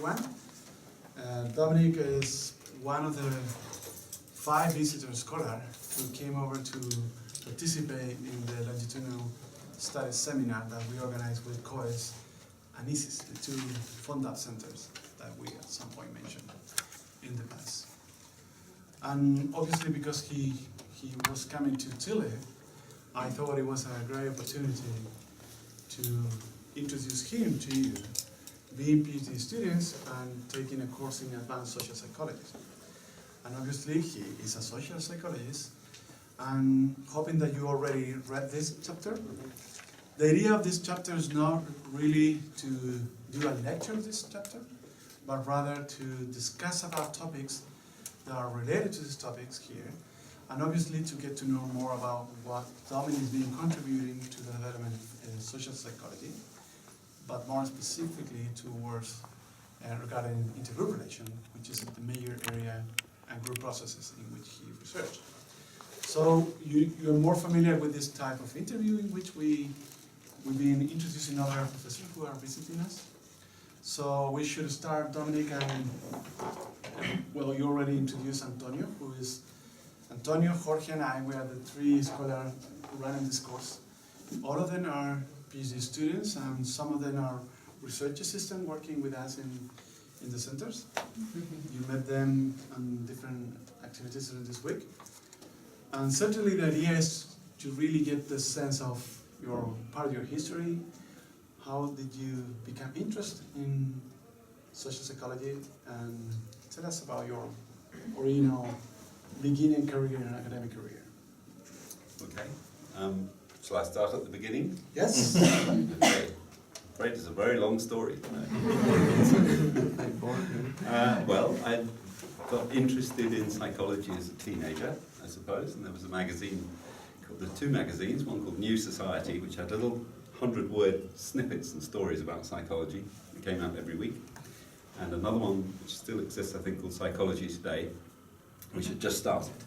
everyone. Dominic is one of the 5 visitor scholars who came over to participate in the Longitudinal Studies seminar that we organized with COES and ISIS, the 2 FONDAP centers that we at some point mentioned in the past. And obviously because he was coming to Chile, I thought it was a great opportunity to introduce him to you, being PhD students and taking a course in advanced social psychology. And obviously he is a social psychologist, and hoping that you already read this chapter. The idea of this chapter is not really to do a lecture of this chapter, but rather to discuss about topics that are related to these topics here, and obviously to get to know more about what Dominic is being contributing to the development of social psychology, but more specifically towards regarding intergroup relation, which is the major area and group processes in which he researched. So you're more familiar with this type of interview in which we've been introducing other professors who are visiting us. So we should start, Dominic, and well, you already introduced Antonio, who is Antonio, Jorge, and I. We are the 3 scholars running this course. All of them are PhD students, and some of them are research assistants working with us in the centers. You met them on different activities during this week. And certainly the idea is to really get the sense of part of your history. How did you become interested in social psychology? And tell us about your original beginning career and academic career. Okay. Shall I start at the beginning? Yes. Okay. Great, it's a very long story. Well, I got interested in psychology as a teenager, I suppose, and there was a magazine, there were 2 magazines, one called New Society, which had little 100-word snippets and stories about psychology. It came out every week. And another one, which still exists, I think, called Psychology Today, which had just started.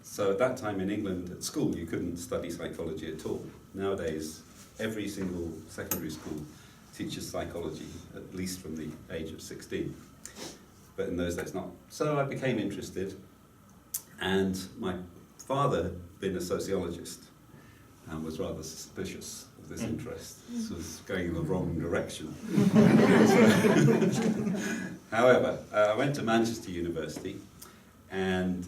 So at that time in England, at school, you couldn't study psychology at all. Nowadays, every single secondary school teaches psychology, at least from the age of 16. But in those days, not. So I became interested, and my father had been a sociologist and was rather suspicious of this interest. This was going in the wrong direction. However, I went to Manchester University and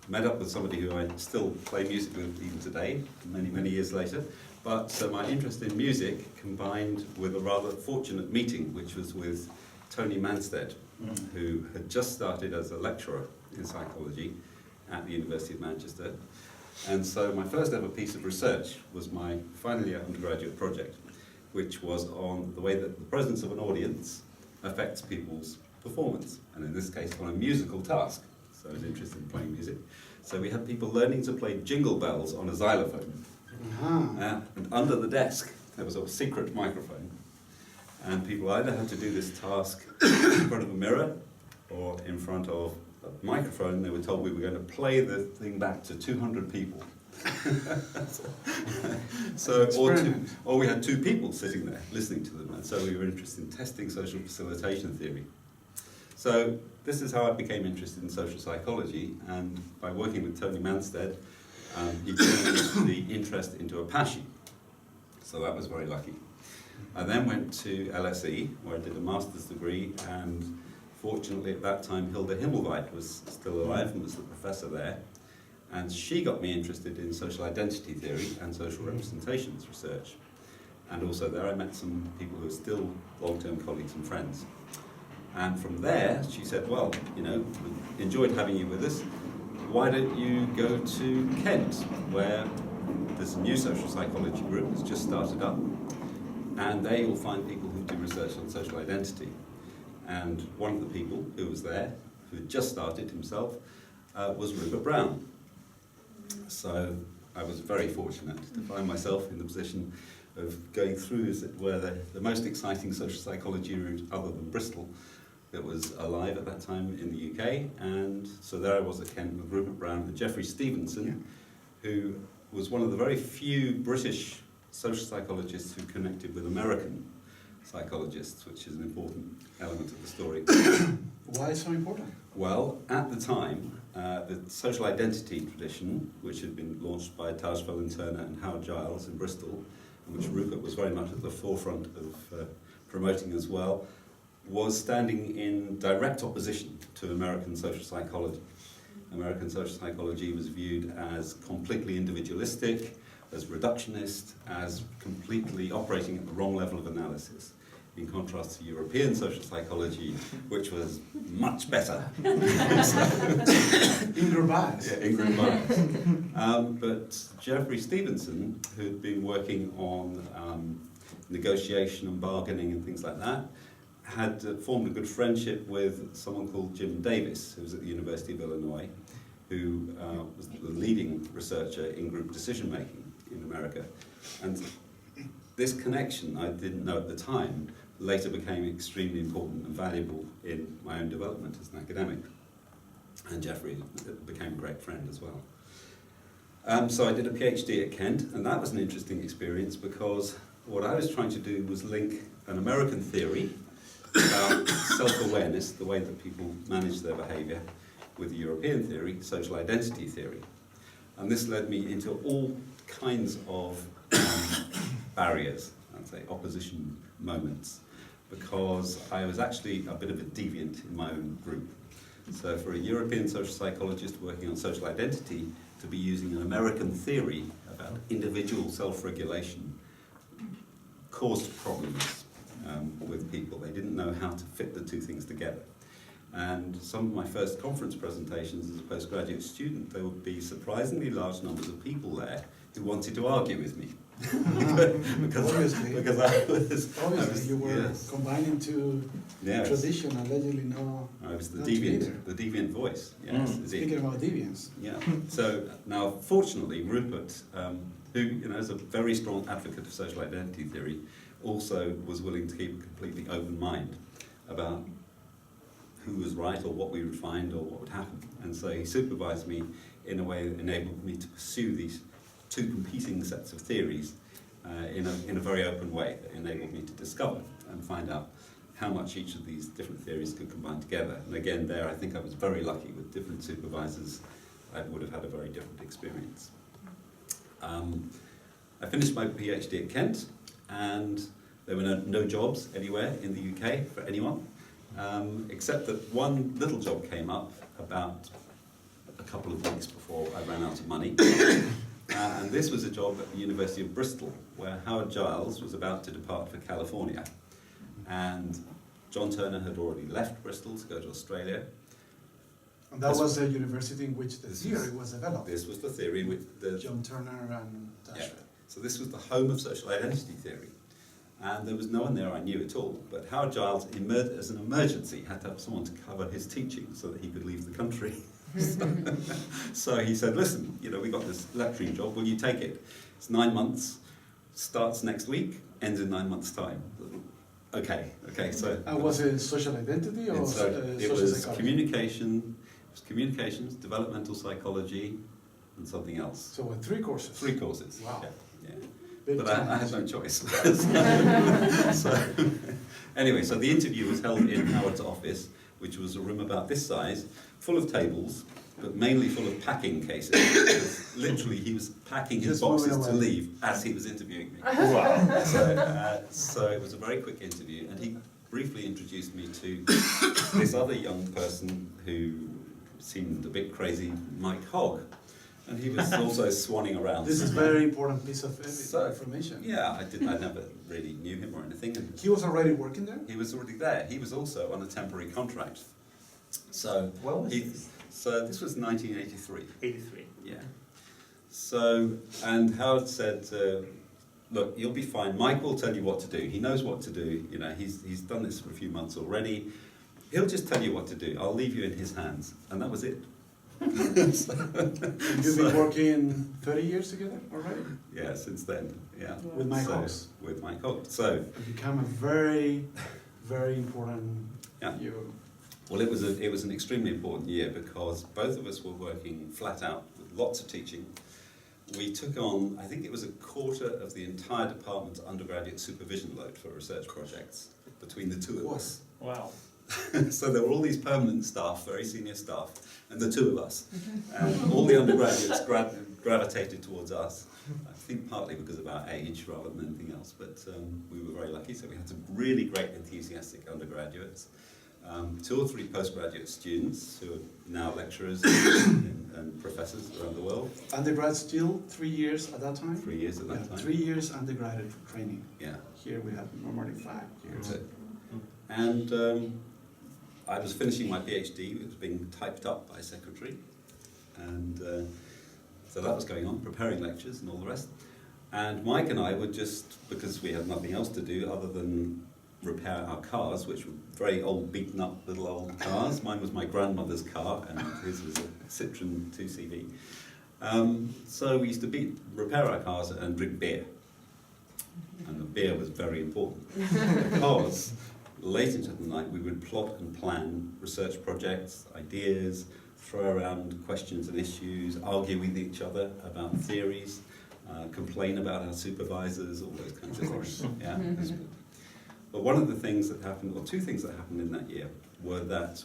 met up with somebody who I still play music with even today, many, many years later. But my interest in music combined with a rather fortunate meeting, which was with Tony Manstead, who had just started as a lecturer in psychology at the University of Manchester. And so my first ever piece of research was my final year undergraduate project, which was on the way that the presence of an audience affects people's performance, and in this case on a musical task. So I was interested in playing music. So we had people learning to play jingle bells on a xylophone. And under the desk there was a secret microphone, and people either had to do this task in front of a mirror or in front of a microphone. They were told we were going to play the thing back to 200 people. Or we had 2 people sitting there listening to them, and so we were interested in testing social facilitation theory. So this is how I became interested in social psychology, and by working with Tony Manstead, he turned the interest into a passion. So that was very lucky. I then went to LSE, where I did a master's degree, and fortunately at that time Hilda Himmelweit was still alive and was the professor there, and she got me interested in social identity theory and social representations research. And also there I met some people who are still long-term colleagues and friends. And from there she said, well, you know, we enjoyed having you with us. Why don't you go to Kent, where there's a new social psychology group that's just started up, and there you'll find people who do research on social identity. And one of the people who was there, who had just started himself, was Rupert Brown. So I was very fortunate to find myself in the position of going through, as it were, the most exciting social psychology route other than Bristol that was alive at that time in the UK. And so there I was at Kent with Rupert Brown and Geoffrey Stevenson, who was one of the very few British social psychologists who connected with American psychologists, which is an important element element of the story. Why so important? Well, at the time, the social identity tradition, which had been launched by Taj Turner and Howard Giles in Bristol, and which Rupert was very much at the forefront of promoting as well, was standing in direct opposition to American social psychology. American social psychology was viewed as completely individualistic, as reductionist, as completely operating at the wrong level of analysis, in contrast to European social psychology, which was much better. In group bias. Yeah, in group bias. But Jeffrey Stevenson, who'd been working on negotiation and bargaining and things like that, had formed a good friendship with someone called Jim Davis, who was at the University of Illinois, who was the leading researcher in group decision making in America. And this connection, I didn't know at the time, later became extremely important and valuable in my own development as an academic. And Jeffrey became a great friend as well. So I did a PhD at Kent, and that was an interesting experience because what I was trying to do was link an American theory about self-awareness, the way that people manage their behaviour, with the European theory, social identity theory. And this led me into all kinds of barriers, I'd say, opposition moments, because I was actually a bit of a deviant in my own group. So for a European social psychologist working on social identity to be using an American theory about individual self-regulation caused problems with people. They didn't know how to fit the two things together. And some of my first conference presentations as a postgraduate student, there would be surprisingly large numbers of people there who wanted to argue with me. because I was you were yes. combining two Yes. tradition, allegedly no. I was the not deviant voice. Yes, Speaking about deviance. Yeah. So now, fortunately, Rupert, who is a very strong advocate of social identity theory, also was willing to keep a completely open mind about who was right or what we would find or what would happen. And so he supervised me in a way that enabled me to pursue these two competing sets of theories in a very open way that enabled me to discover and find out how much each of these different theories could combine together. And again, there I think I was very lucky with different supervisors. I would have had a very different experience. I finished my PhD at Kent, and there were no jobs anywhere in the UK for anyone, except that one little job came up about a couple of weeks before I ran out of money. And this was a job at the University of Bristol, where Howard Giles was about to depart for California. And John Turner had already left Bristol to go to Australia. And that was the university in which the theory was developed. This was the theory with the John Turner and Dashwood. Yeah. So this was the home of social identity theory. And there was no one there I knew at all. But Howard Giles, as an emergency, had to have someone to cover his teaching so that he could leave the country. So he said, listen, we got this lecturing job, will you take it? It's 9 months, starts next week, ends in 9 months' time. Okay, so... was it social identity or social psychology? It was communications, developmental psychology, and something else. So 3 courses? 3 courses. Wow. Yeah. Big But I had no choice. Anyway, so the interview was held in Howard's office, which was a room about this size, full of tables, but mainly full of packing cases. Literally, he was packing his boxes to leave as he was interviewing me. Wow. So it was a very quick interview, and he briefly introduced me to this other young person who seemed a bit crazy, Mike Hogg. And he was also swanning around. This is a very important piece of information. Yeah, I never really knew him or anything. And he was already working there? He was already there. He was also on a temporary contract. So, so this was 1983. 83. Yeah. So, and Howard said, look, you'll be fine. Mike will tell you what to do. He knows what to do. He's done this for a few months already. He'll just tell you what to do. I'll leave you in his hands. And that was it. You've been working 30 years together already? Yeah, since then, yeah. With Mike Hogg? With Mike Hogg. So it became a very, very important year. Well, it was an extremely important year because both of us were working flat out with lots of teaching. We took on, I think it was a quarter of the entire department's undergraduate supervision load for research projects between the two of us. Wow. So there were all these permanent staff, very senior staff, and the two of us. And all the undergraduates gravitated towards us. I think partly because of our age rather than anything else, but we were very lucky. So we had some really great enthusiastic undergraduates. 2 or 3 postgraduate students who are now lecturers and professors around the world. Undergrad still 3 years at that time? 3 years at that time. 3 years undergraduate training. Yeah. Here we have normally 5 years. And I was finishing my PhD. It was being typed up by a secretary. And so that was going on, preparing lectures and all the rest. And Mike and I would just, because we had nothing else to do other than repair our cars, which were very old, beaten up little old cars. Mine was my grandmother's car, and his was a Citroen 2CV. So we used to repair our cars and drink beer. And the beer was very important, because late into the night we would plot and plan research projects, ideas, throw around questions and issues, argue with each other about theories, complain about our supervisors, all those kinds of things. Yeah, it was good. But one of the things that happened, or 2 things that happened in that year, were that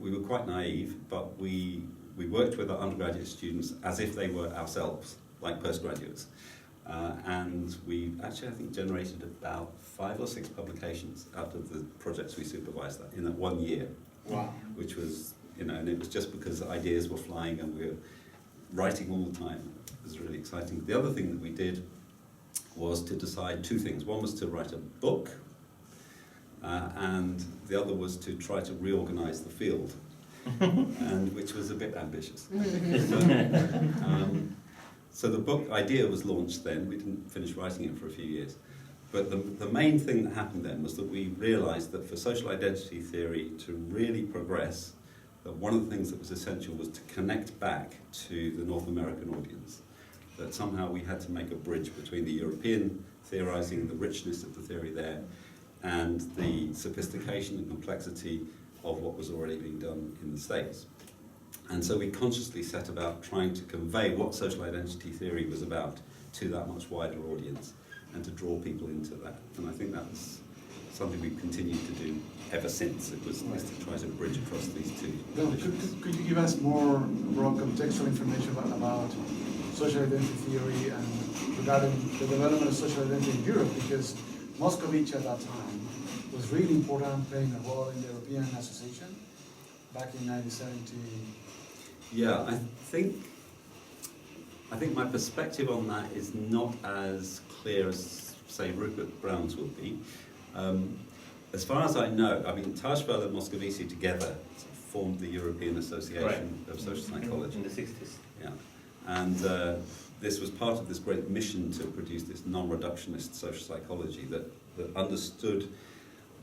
we were quite naive, but we worked with our undergraduate students as if they were ourselves, like postgraduates. And we actually, I think, generated about 5 or 6 publications out of the projects we supervised in that 1 year. Wow. Which was, and it was just because ideas were flying and we were writing all the time. It was really exciting. The other thing that we did was to decide 2 things. One was to write a book, and the other was to try to reorganize the field, and which was a bit ambitious, I think. So the book idea was launched then. We didn't finish writing it for a few years. But the main thing that happened then was that we realized that for social identity theory to really progress, that one of the things that was essential was to connect back to the North American audience. That somehow we had to make a bridge between the European theorizing, the richness of the theory there, and the sophistication and complexity of what was already being done in the States. And so we consciously set about trying to convey what social identity theory was about to that much wider audience and to draw people into that. And I think that was something we've continued to do ever since. It was to try to bridge across these 2 traditions. Could you give us more broad contextual information about social identity theory and regarding the development of social identity in Europe? Because Moscovich at that time was really important, playing a role in the European Association back in 1970. Yeah, I think my perspective on that is not as clear as, say, Rupert Brown's would be. As far as I know, Tajfel and Moscovici together formed the European Association of Social Psychology. In the 60s. Yeah, and this was part of this great mission to produce this non-reductionist social psychology that understood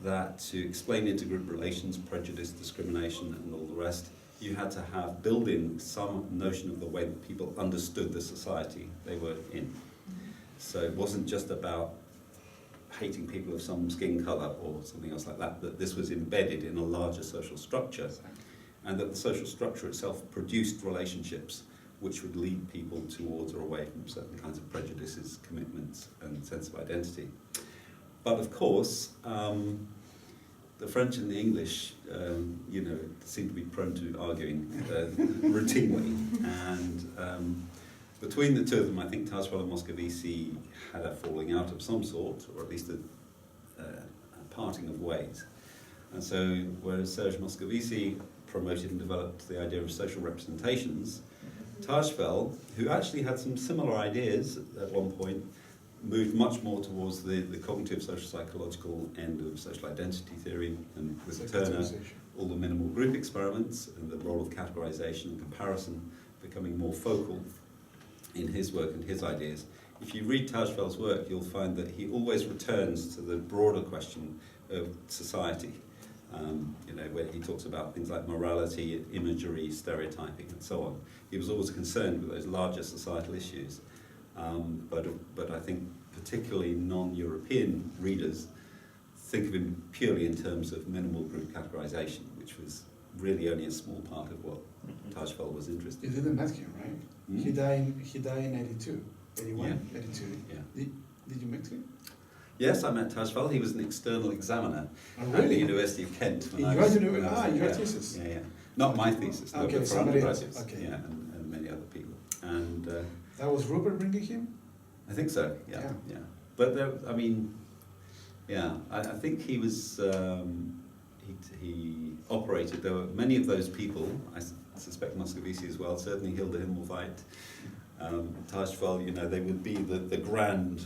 that to explain intergroup relations, prejudice, discrimination, and all the rest, you had to have built in some notion of the way that people understood the society they were in. So it wasn't just about hating people of some skin colour or something else like that, that this was embedded in a larger social structure, and that the social structure itself produced relationships which would lead people towards or away from certain kinds of prejudices, commitments, and sense of identity. But of course, the French and the English, seem to be prone to arguing routinely. And between the 2 of them, I think Tajfel and Moscovici had a falling out of some sort, or at least a parting of ways. And so, whereas Serge Moscovici promoted and developed the idea of social representations, Tajfel, who actually had some similar ideas at one point, moved much more towards the cognitive social psychological end of social identity theory, and with Turner, all the minimal group experiments and the role of categorization and comparison becoming more focal in his work and his ideas. If you read Tajfel's work, you'll find that he always returns to the broader question of society, where he talks about things like morality, imagery, stereotyping, and so on. He was always concerned with those larger societal issues. But I think particularly non-European readers think of him purely in terms of minimal group categorization, which was really only a small part of what Tajfel was interested in. You didn't met him, right? Mm-hmm. He died in 82, 81, yeah. 82. Yeah. Did you meet him? Yes, I met Tajfel. He was an external examiner Oh, at the really? University of Kent. In when I your was- university? when I was- Your yeah, thesis? Yeah, yeah. Not my thesis, no, Okay, but for somebody else. undergraduates. Okay. Yeah, and many other people. And That was Rupert bringing him? I think so, yeah, Yeah. yeah. But there, I mean, yeah, I think he was, he operated, there were many of those people, I suspect Moscovici as well, certainly Hilda Himmelweit, Tajfel, you know, they would be the grand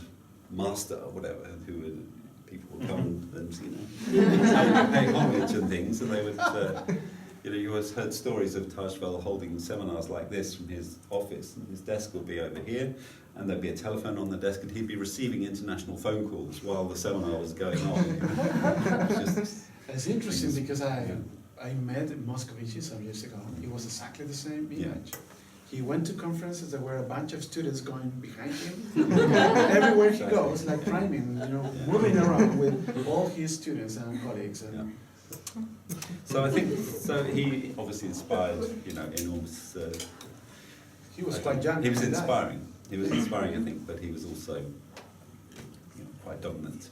master or whatever, who would, people would come and you know, pay homage and things, and they would, you know, you always heard stories of Tajfel holding seminars like this from his office, and his desk would be over here, and there'd be a telephone on the desk, and he'd be receiving international phone calls while the seminar was going on. It's interesting because I Yeah. met Moscovici some years ago. He was exactly the same Yeah. image. He went to conferences, there were a bunch of students going behind him. Everywhere he goes, like priming, you know, Yeah. moving around with all his students and colleagues. And Yeah. So I think, so he obviously inspired, you know, enormous. he was quite young. He was when he died. inspiring. He was inspiring, I think, but he was also, you know, quite dominant.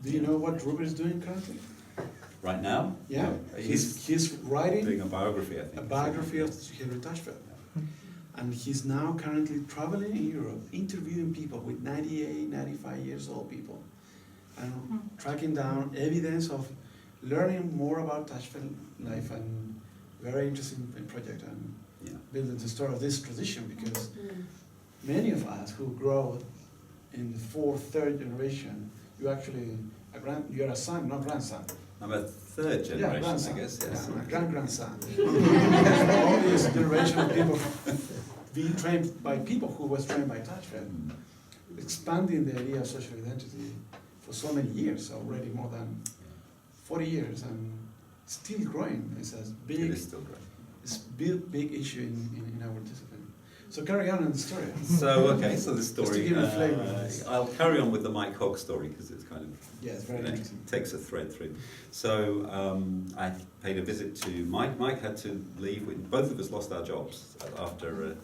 Do you know what Rupert is doing currently? Right now? Yeah, No, he's writing doing a biography, I think. a biography of Henry Tajfel. And he's now currently traveling in Europe, interviewing people with 98, 95 years old people, and tracking down evidence of learning more about Tajfel life, and very interesting project, and Yeah. building the story of this tradition, because many of us who grow in the fourth, third generation, you're a son, not grandson. I'm a third generation, grandson. I guess, yes. Yeah, grand-grandson. All this generation of people being trained by people who was trained by Tajfel, expanding the idea of social identity for so many years, already more than 40 years, and still growing. It's a big, It is still great. it's big issue in our discipline. So carry on in the story. So, okay, so the story. Just to give a flavour of this. I'll carry on with the Mike Hogg story because it's kind of, Yeah, it's very you know, interesting. takes a thread through. So I paid a visit to Mike. Mike had to leave. Both of us lost our jobs after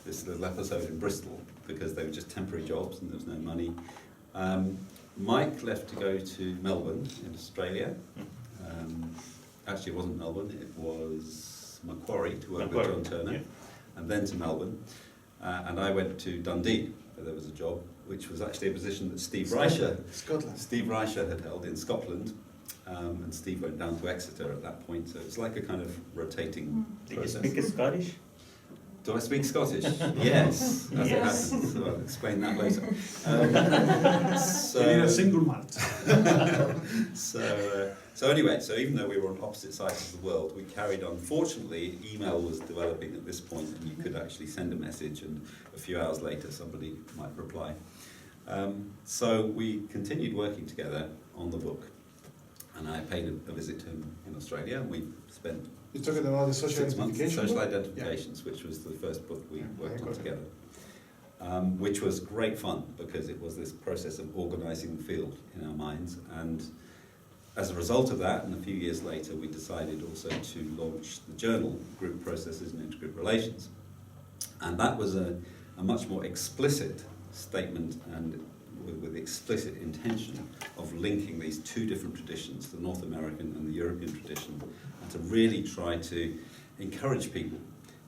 this little episode in Bristol because they were just temporary jobs and there was no money. Mike left to go to Melbourne in Australia. Actually, it wasn't Melbourne. It was Macquarie to work with John Turner. Yeah. And then to Melbourne, and I went to Dundee, where there was a job, which was actually a position that Steve Reicher had held in Scotland, and Steve went down to Exeter at that point, so it's like a kind of rotating Did you process. speak Scottish? Do I speak Scottish? Yes, as it Yes. happens, so I'll explain that later. You need a single malt. So anyway, so even though we were on opposite sides of the world, we carried on. Fortunately, email was developing at this point, and you could actually send a message, and a few hours later somebody might reply. So we continued working together on the book, and I paid a visit to him in Australia, and we spent You're talking about the social 6 months, identification Social book? Identifications, which was the first book we Yeah, worked I on got it. together. Which was great fun because it was this process of organising the field in our minds, and as a result of that, and a few years later, we decided also to launch the journal, Group Processes and Intergroup Relations. And that was a much more explicit statement and with explicit intention of linking these two different traditions, the North American and the European tradition, and to really try to encourage people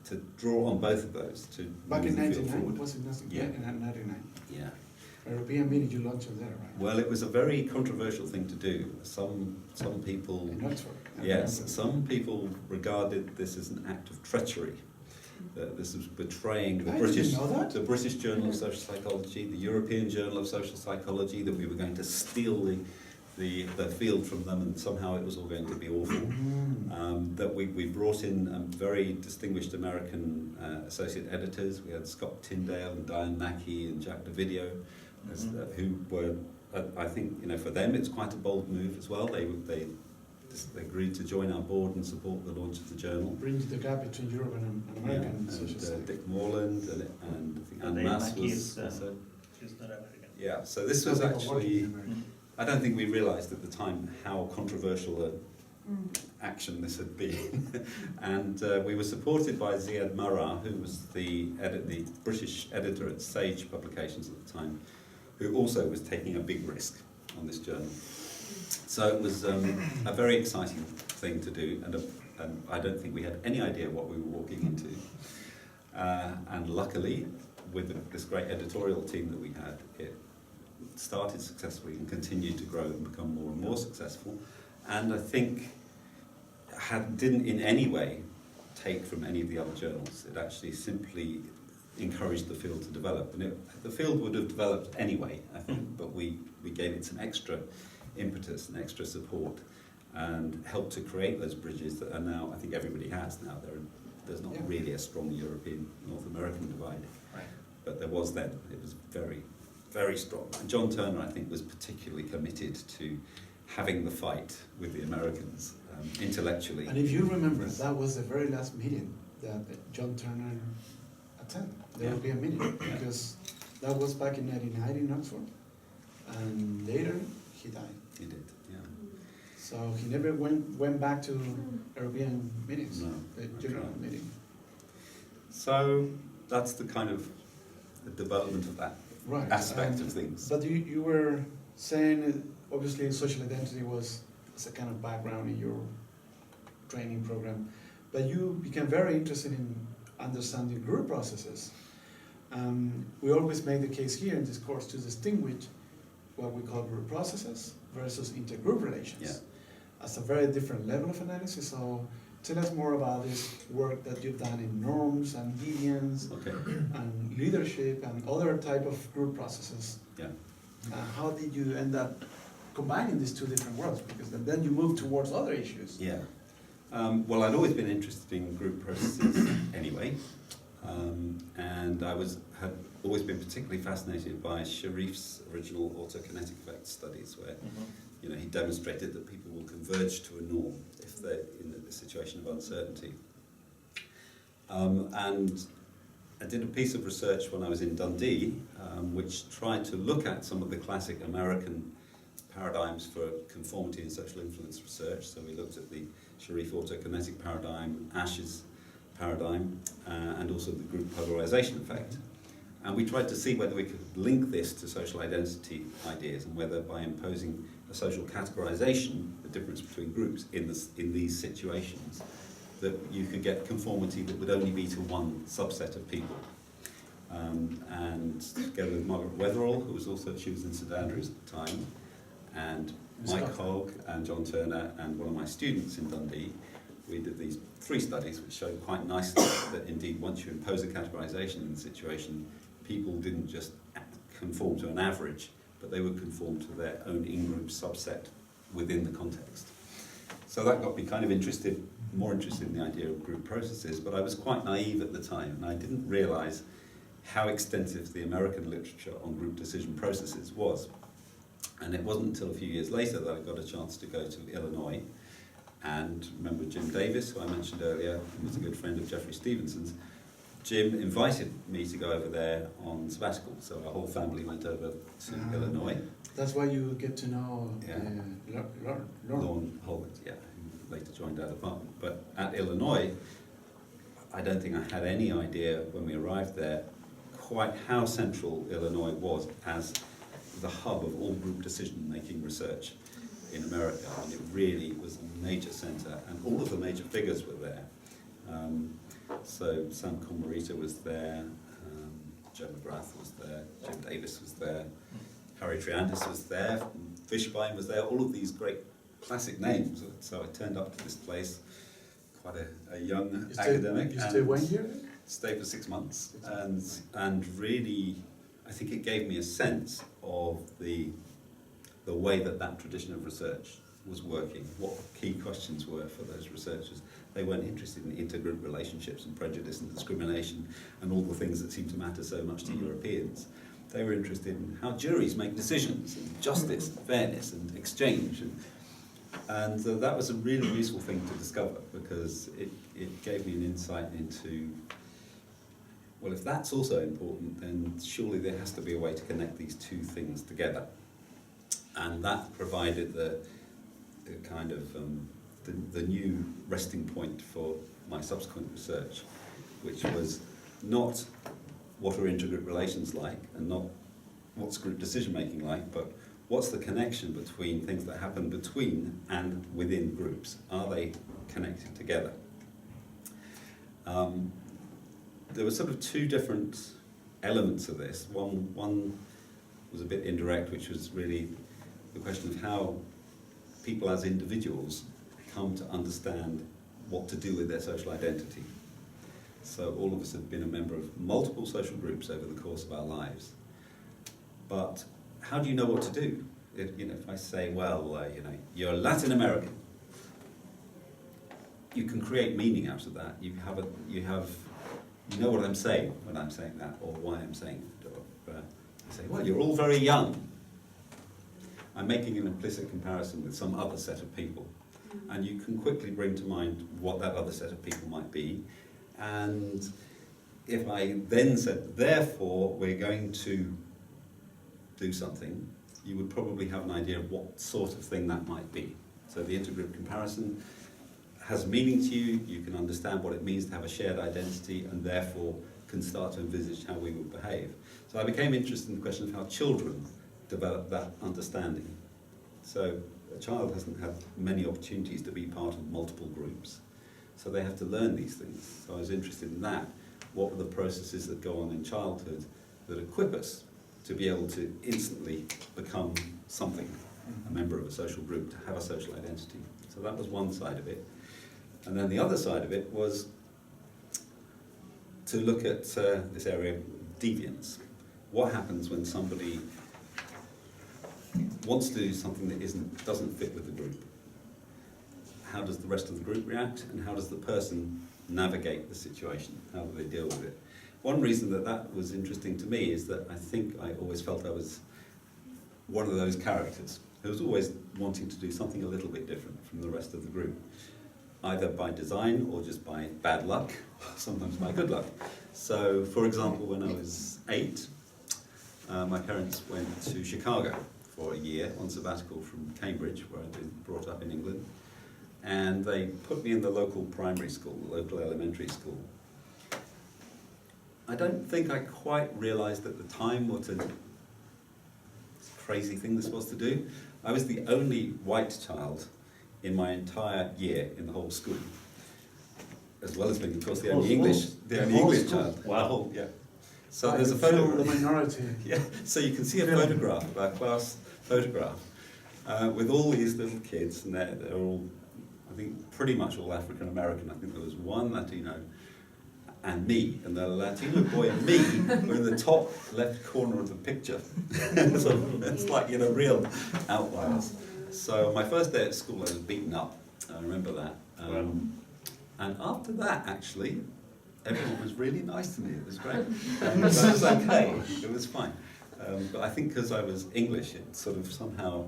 to draw on both of those to Back in move the field 99, forward. was it not? Yeah. In 99. Yeah. European meeting, you launched it there, right? Well, it was a very controversial thing to do. Some people, In Oxford. I yes, remember. some people regarded this as an act of treachery. That this was betraying the I British, didn't know that. the British Journal of Social Psychology, the European Journal of Social Psychology. That we were going to steal the field from them, and somehow it was all going to be awful. That we brought in very distinguished American associate editors. We had Scott Tyndale and Diane Mackey and Jack Davidio, who were, I think, you know, for them it's quite a bold move as well. They agreed to join our board and support the launch of the journal. Bridge the gap between European and American social And studies. Dick Morland and I think Anne Diane Mass Mackey was. is, also- She's not American. yeah, so this was Some people working actually. in America. I don't think we realised at the time how controversial a action this had been. And we were supported by Ziad Marah, who was the British editor at Sage Publications at the time, who also was taking a big risk. on this journal. So it was a very exciting thing to do, and I don't think we had any idea what we were walking into. And luckily, with this great editorial team that we had, it started successfully and continued to grow and become more and more successful. And I think didn't in any way take from any of the other journals. It actually simply encouraged the field to develop. And the field would have developed anyway, I think, but we gave it some extra impetus and extra support and helped to create those bridges that are now, I think everybody has now. There's not really a strong European, North American divide. Right. But there was then. It was very, very strong. And John Turner, I think, was particularly committed to having the fight with the Americans intellectually. And if you remember, that was the very last meeting that John Turner attended, the European meeting, because that was back in 1990 in Oxford, and later he died. He did, yeah. So he never went back to European meetings, No, the general meeting. So that's the kind of the development of that aspect of things. But you were saying, obviously, social identity was as a kind of background in your training program, but you became very interested in understanding group processes. We always make the case here in this course to distinguish what we call group processes versus intergroup relations. Yeah. As a very different level of analysis. So tell us more about this work that you've done in norms and deviance and leadership and other type of group processes. Yeah. How did you end up combining these two different worlds? Because then you move towards other issues. Yeah. Well, I'd always been interested in group processes anyway, and I had always been particularly fascinated by Sharif's original autokinetic effect studies, where he demonstrated that people will converge to a norm if they're in a situation of uncertainty. And I did a piece of research when I was in Dundee, which tried to look at some of the classic American paradigms for conformity and social influence research. So we looked at the Sharif autokinetic paradigm, Ash's paradigm, and also the group polarization effect. And we tried to see whether we could link this to social identity ideas, and whether by imposing a social categorization, the difference between groups in these situations, that you could get conformity that would only be to one subset of people. And together with Margaret Wetherall, who was in St Andrews at the time, and Mike Hogg and John Turner and one of my students in Dundee, we did these 3 studies which showed quite nicely that indeed once you impose a categorization in the situation, people didn't just conform to an average, but they would conform to their own in-group subset within the context. So that got me kind of more interested in the idea of group processes, but I was quite naive at the time, and I didn't realize how extensive the American literature on group decision processes was. And it wasn't until a few years later that I got a chance to go to Illinois, and remember Jim Davis, who I mentioned earlier, who was a good friend of Jeffrey Stevenson's. Jim invited me to go over there on sabbatical, so our whole family went over to Illinois. That's why you get to know Lorne Holland, who later joined our department. But at Illinois, I don't think I had any idea when we arrived there quite how central Illinois was as the hub of all group decision-making research in America. I mean, it really was a major centre, and all of the major figures were there. So Sam Comarita was there, Joe McGrath was there, Jim Davis was there, Harry Triandis was there, Fishbein was there, all of these great classic names. So I turned up to this place, quite a young academic. You stayed 1 year? Stayed for 6 months, and really, I think it gave me a sense of the way that tradition of research was working, what key questions were for those researchers. They weren't interested in intergroup relationships and prejudice and discrimination and all the things that seem to matter so much to Europeans. They were interested in how juries make decisions, and justice, and fairness, and exchange. And so that was a really useful thing to discover, because it gave me an insight into, well, if that's also important, then surely there has to be a way to connect these two things together. And that provided the kind of the new resting point for my subsequent research, which was not what are intergroup relations like, and not what's group decision making like, but what's the connection between things that happen between and within groups? Are they connected together? There were sort of two different elements of this. One was a bit indirect, which was really the question of how people as individuals come to understand what to do with their social identity. So all of us have been a member of multiple social groups over the course of our lives. But how do you know what to do? If I say, well, you're Latin American, you can create meaning out of that. You know what I'm saying when I'm saying that, or why I'm saying it. Or, I say, well, you're all very young. I'm making an implicit comparison with some other set of people. And you can quickly bring to mind what that other set of people might be. And if I then said, therefore, we're going to do something, you would probably have an idea of what sort of thing that might be. So the intergroup comparison has meaning to you, you can understand what it means to have a shared identity, and therefore can start to envisage how we would behave. So I became interested in the question of how children develop that understanding. So a child hasn't had many opportunities to be part of multiple groups, so they have to learn these things. So I was interested in that. What were the processes that go on in childhood that equip us to be able to instantly become something, a member of a social group, to have a social identity? So that was one side of it. And then the other side of it was to look at this area of deviance. What happens when somebody wants to do something that doesn't fit with the group? How does the rest of the group react, and how does the person navigate the situation? How do they deal with it? One reason that was interesting to me is that I think I always felt I was one of those characters who was always wanting to do something a little bit different from the rest of the group, either by design or just by bad luck, sometimes by good luck. So, for example, when I was 8, my parents went to Chicago for a year on sabbatical from Cambridge, where I'd been brought up in England, and they put me in the local primary school, the local elementary school. I don't think I quite realised at the time what a crazy thing this was to do. I was the only white child in my entire year in the whole school, as well as being, of course, the only English child. Wow. The whole, yeah. So there's a photo. The minority. Yeah. So you can see a photograph of our class photograph with all these little kids, and they're all, I think, pretty much all African American. I think there was one Latino and me, and the Latino boy and me were in the top left corner of the picture. So it's like, real outliers. So my first day at school, I was beaten up. I remember that. And after that, actually, everyone was really nice to me. It was great. So it was okay. It was fine. But I think because I was English, it sort of somehow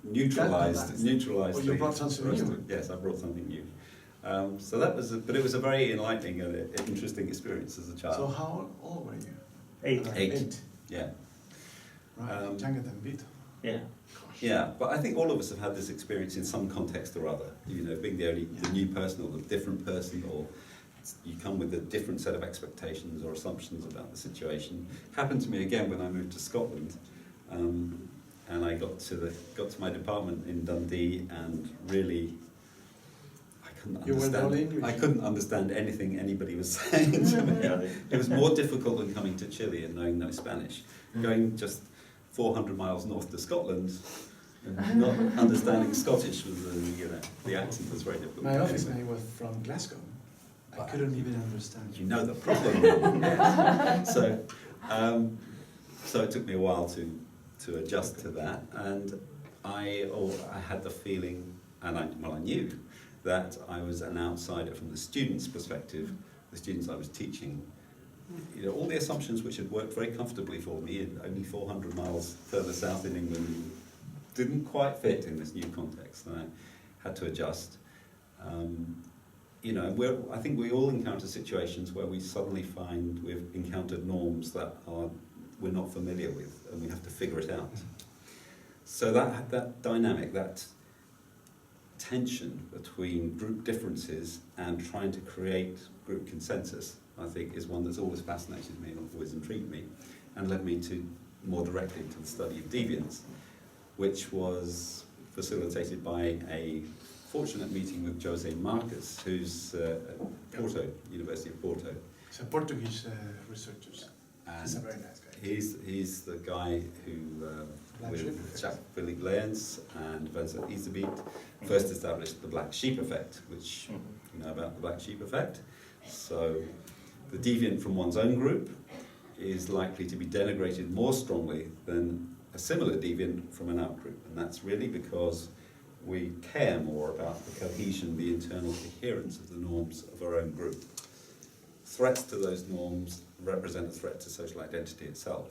neutralised. Well, you brought something new. Yes, I brought something new. So that was, but it was a very enlightening and interesting experience as a child. So how old were you? 8. 8. Yeah. Right, younger than Vito. Yeah. Yeah, but I think all of us have had this experience in some context or other. Being the new person or the different person, or you come with a different set of expectations or assumptions about the situation. Happened to me again when I moved to Scotland, and I got to my department in Dundee, and really I couldn't understand anything anybody was saying to me. It was more difficult than coming to Chile and knowing no Spanish. Going just 400 miles north to Scotland and not understanding Scottish was, the accent was very difficult. My office mate was from Glasgow. I couldn't even understand. You know the problem. Yes. So it took me a while to adjust to that, and I had the feeling, and I knew that I was an outsider from the students' perspective, the students I was teaching. All the assumptions which had worked very comfortably for me, in only 400 miles further south in England, didn't quite fit in this new context, and I had to adjust. I think we all encounter situations where we suddenly find we've encountered norms that we're not familiar with, and we have to figure it out. So that dynamic, that tension between group differences and trying to create group consensus, I think, is one that's always fascinated me and always intrigued me, and led me more directly to the study of deviance. which was facilitated by a fortunate meeting with Jose Marcus, who's at Porto, University of Porto. He's a Portuguese researcher. He's a very nice guy. He's the guy who, with Jacques Philippe Lens and Vincent Isabit, first established the black sheep effect, which you know about the black sheep effect. So the deviant from one's own group is likely to be denigrated more strongly than a similar deviant from an out-group, and that's really because we care more about the cohesion, the internal coherence of the norms of our own group. Threats to those norms represent a threat to social identity itself,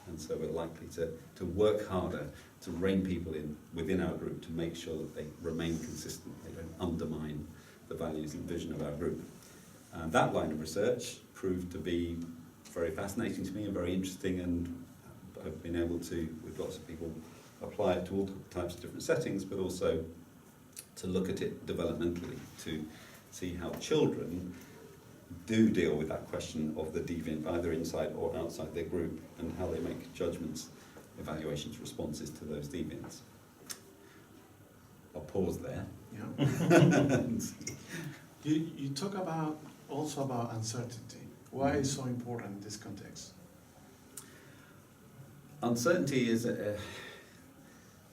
and so we're likely to work harder to rein people in within our group to make sure that they remain consistent, they don't undermine the values and vision of our group. And that line of research proved to be very fascinating to me and very interesting, and I've been able to, with lots of people, apply it to all types of different settings, but also to look at it developmentally, to see how children do deal with that question of the deviant, either inside or outside their group, and how they make judgments, evaluations, responses to those deviants. I'll pause there. Yeah. You talk also about uncertainty. Why is it so important in this context? Uncertainty is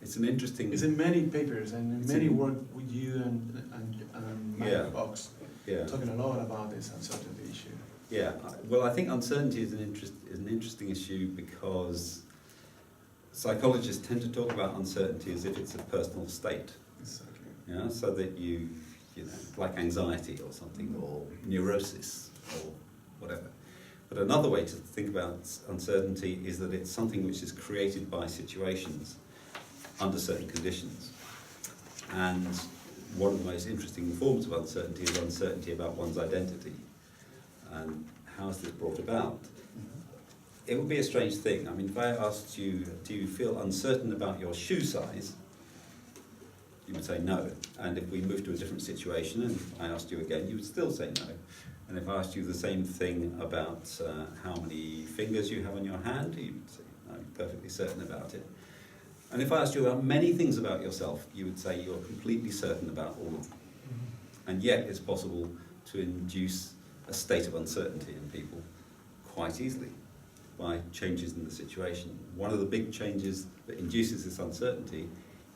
it's an interesting... It's in many papers and in many work with you and Mike Box, talking a lot about this uncertainty issue. Yeah, well, I think uncertainty is an interesting issue because psychologists tend to talk about uncertainty as if it's a personal state. Exactly. Yeah, so that you know, like anxiety or something, or neurosis or whatever. But another way to think about uncertainty is that it's something which is created by situations under certain conditions. And one of the most interesting forms of uncertainty is uncertainty about one's identity. And how is this brought about? It would be a strange thing. I mean, if I asked you, do you feel uncertain about your shoe size? You would say no. And if we moved to a different situation and I asked you again, you would still say no. And if I asked you the same thing about how many fingers you have on your hand, you would say, I'm perfectly certain about it. And if I asked you about many things about yourself, you would say you're completely certain about all of them. And yet it's possible to induce a state of uncertainty in people quite easily by changes in the situation. One of the big changes that induces this uncertainty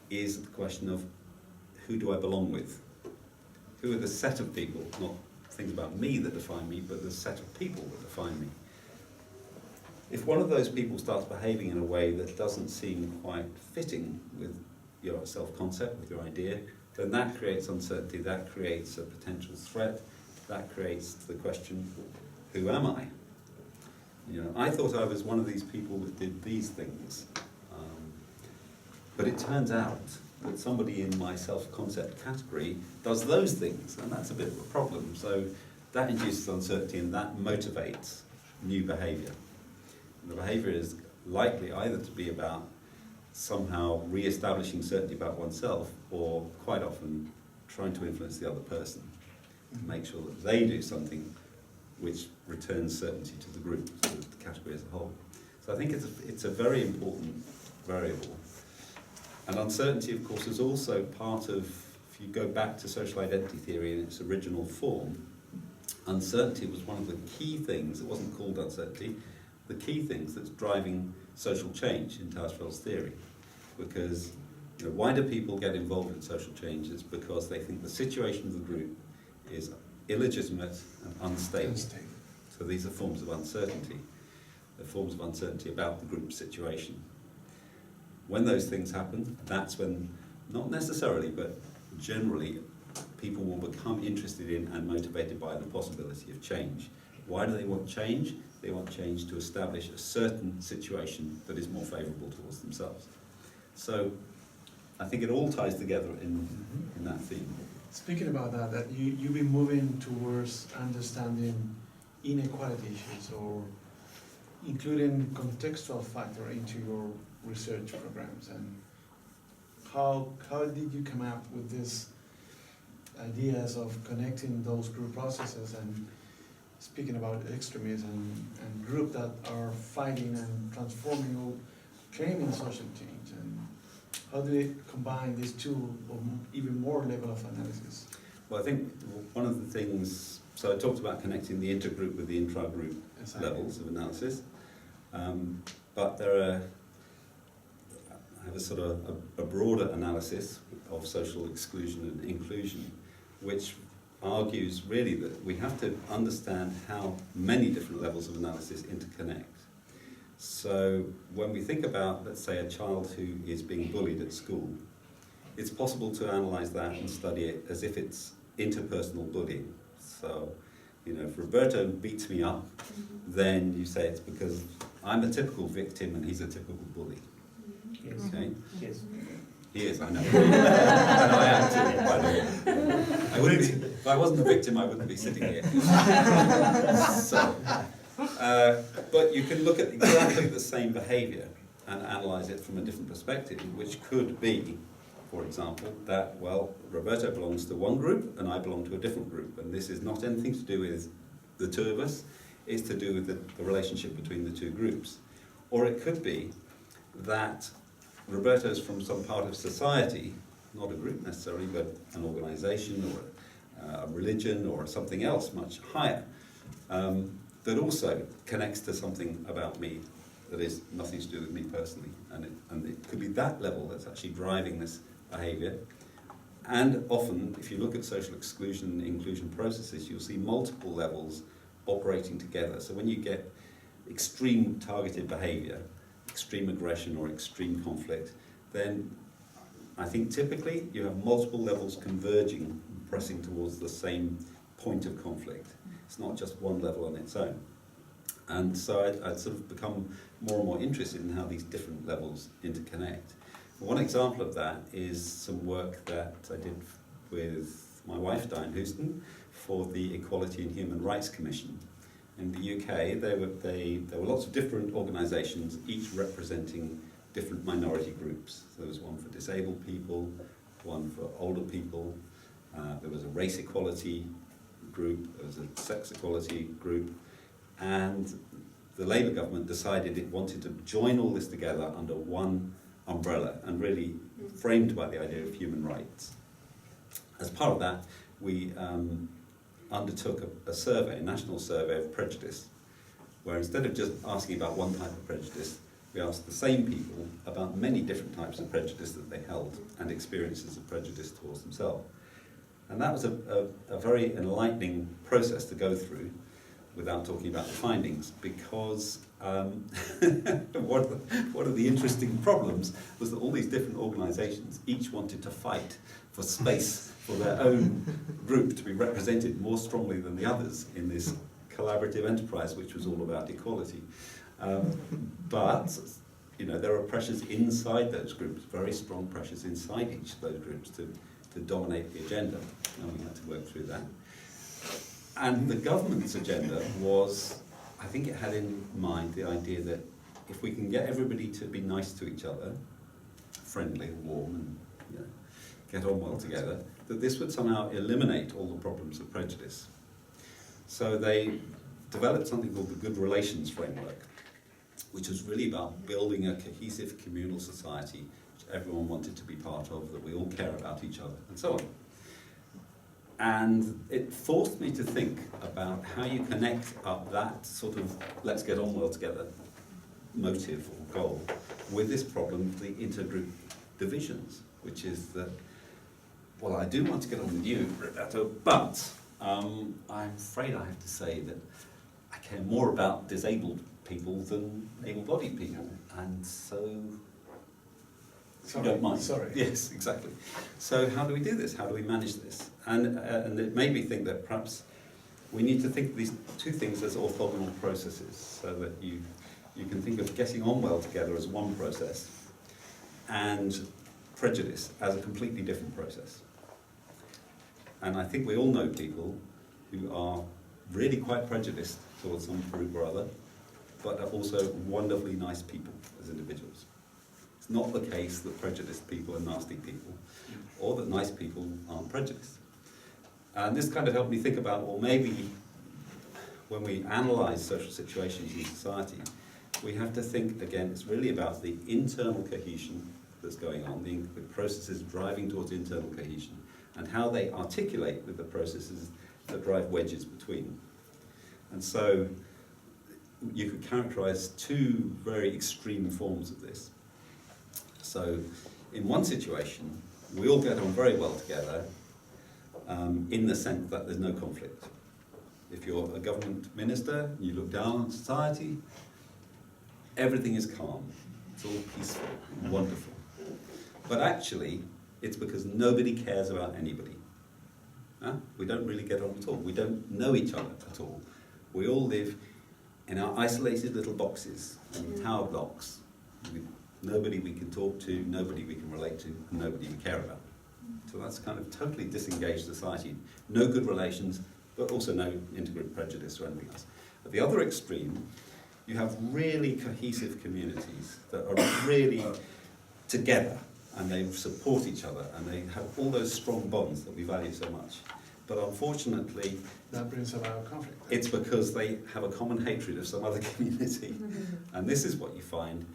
is the question of who do I belong with? Who are the set of people, not things about me that define me, but the set of people that define me. If one of those people starts behaving in a way that doesn't seem quite fitting with your self-concept, with your idea, then that creates uncertainty, that creates a potential threat, that creates the question, who am I? You know, I thought I was one of these people that did these things, but it turns out that somebody in my self-concept category does those things, and that's a bit of a problem. So that induces uncertainty and that motivates new behaviour. The behaviour is likely either to be about somehow re-establishing certainty about oneself, or quite often trying to influence the other person to make sure that they do something which returns certainty to the group, to the category as a whole. So I think it's a very important variable. And uncertainty, of course, is also part of, if you go back to social identity theory in its original form, uncertainty was one of the key things, it wasn't called uncertainty, the key things that's driving social change in Tajfel's theory. Because, you know, why do people get involved in social change? It's because they think the situation of the group is illegitimate and unstable. So these are forms of uncertainty. They're forms of uncertainty about the group situation. When those things happen, that's when, not necessarily, but generally, people will become interested in and motivated by the possibility of change. Why do they want change? They want change to establish a certain situation that is more favourable towards themselves. So I think it all ties together in that theme. Speaking about that you've been moving towards understanding inequality issues or including contextual factor into your research programs, and how did you come up with these ideas of connecting those group processes and speaking about extremism and groups that are fighting and transforming or claiming social change, and How do we combine these two or even more level of analysis? Well, I think one of the things, so I talked about connecting the intergroup with the intra-group levels of analysis, but there are, I have a sort of a broader analysis of social exclusion and inclusion, which argues really that we have to understand how many different levels of analysis interconnect. So when we think about, let's say, a child who is being bullied at school, it's possible to analyse that and study it as if it's interpersonal bullying. So, you know, if Roberto beats me up, then you say it's because I'm a typical victim and he's a typical bully. Yes. Okay? Yes. He is, I know. And I am too, by the way. I wouldn't be, if I wasn't a victim, I wouldn't be sitting here. So, but you can look at exactly the same behaviour and analyse it from a different perspective, which could be, for example, that, well, Roberto belongs to one group and I belong to a different group, and this is not anything to do with the two of us, it's to do with the relationship between the two groups. Or it could be that Roberto's from some part of society, not a group necessarily, but an organisation or a religion or something else much higher, that also connects to something about me that is nothing to do with me personally. And it could be that level that's actually driving this behaviour. And often, if you look at social exclusion and inclusion processes, you'll see multiple levels operating together. So when you get extreme targeted behaviour, extreme aggression or extreme conflict, then I think typically you have multiple levels converging, pressing towards the same point of conflict. It's not just one level on its own. And so I'd sort of become more and more interested in how these different levels interconnect. One example of that is some work that I did with my wife, Diane Houston, for the Equality and Human Rights Commission. In the UK, there were lots of different organisations, each representing different minority groups. So there was one for disabled people, one for older people, there was a race equality group, there was a sex equality group, and the Labour government decided it wanted to join all this together under one umbrella and really framed by the idea of human rights. As part of that, we undertook a survey, a national survey of prejudice, where instead of just asking about one type of prejudice, we asked the same people about many different types of prejudice that they held and experiences of prejudice towards themselves. And that was a very enlightening process to go through without talking about the findings, because one of the interesting problems was that all these different organisations each wanted to fight for space for their own group to be represented more strongly than the others in this collaborative enterprise, which was all about equality. But you know, there are pressures inside those groups, very strong pressures inside each of those groups to dominate the agenda, and we had to work through that. And the government's agenda was, I think it had in mind the idea that if we can get everybody to be nice to each other, friendly and warm, and you know, get on well together, that this would somehow eliminate all the problems of prejudice. So they developed something called the Good Relations Framework, which was really about building a cohesive communal society which everyone wanted to be part of, that we all care about each other, and so on. And it forced me to think about how you connect up that sort of let's get on well together motive or goal with this problem of the intergroup divisions, which is that, well, I do want to get on with you, Roberto, but I'm afraid I have to say that I care more about disabled people than able-bodied people, and so... Sorry, you don't mind. sorry. Yes, exactly. So how do we do this? How do we manage this? And it made me think that perhaps we need to think of these two things as orthogonal processes, so that you can think of getting on well together as one process and prejudice as a completely different process. And I think we all know people who are really quite prejudiced towards some group or other, but are also wonderfully nice people as individuals. It's not the case that prejudiced people are nasty people, or that nice people aren't prejudiced. And this kind of helped me think about, well, maybe when we analyse social situations in society, we have to think, again, it's really about the internal cohesion that's going on, the processes driving towards internal cohesion, and how they articulate with the processes that drive wedges between. And so you could characterize two very extreme forms of this. So in one situation, we all get on very well together in the sense that there's no conflict. If you're a government minister, you look down on society, everything is calm. It's all peaceful and wonderful. But actually, it's because nobody cares about anybody. We don't really get on at all. We don't know each other at all. We all live in our isolated little boxes and tower blocks with nobody we can talk to, nobody we can relate to, and nobody we care about. So that's kind of totally disengaged society. No good relations, but also no intergroup prejudice or anything else. At the other extreme, you have really cohesive communities that are really together, and they support each other, and they have all those strong bonds that we value so much. But unfortunately, that brings about conflict. It's because they have a common hatred of some other community. And this is what you find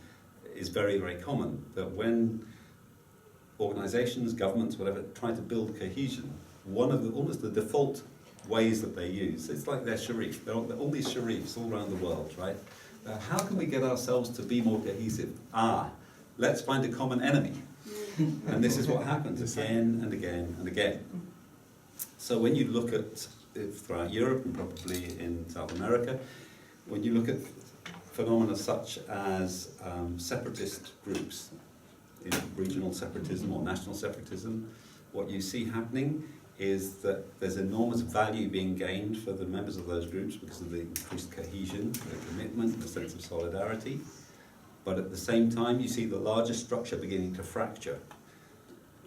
is very, very common, that when organizations, governments, whatever, try to build cohesion, one of the, almost the default ways that they use, it's like their sharif. There are all these sharifs all around the world, right? How can we get ourselves to be more cohesive? Let's find a common enemy. And this is what happens again and again and again. So when you look at, throughout Europe and probably in South America, when you look at phenomena such as separatist groups, in regional separatism or national separatism, what you see happening is that there's enormous value being gained for the members of those groups because of the increased cohesion, the commitment, the sense of solidarity. But at the same time, you see the larger structure beginning to fracture.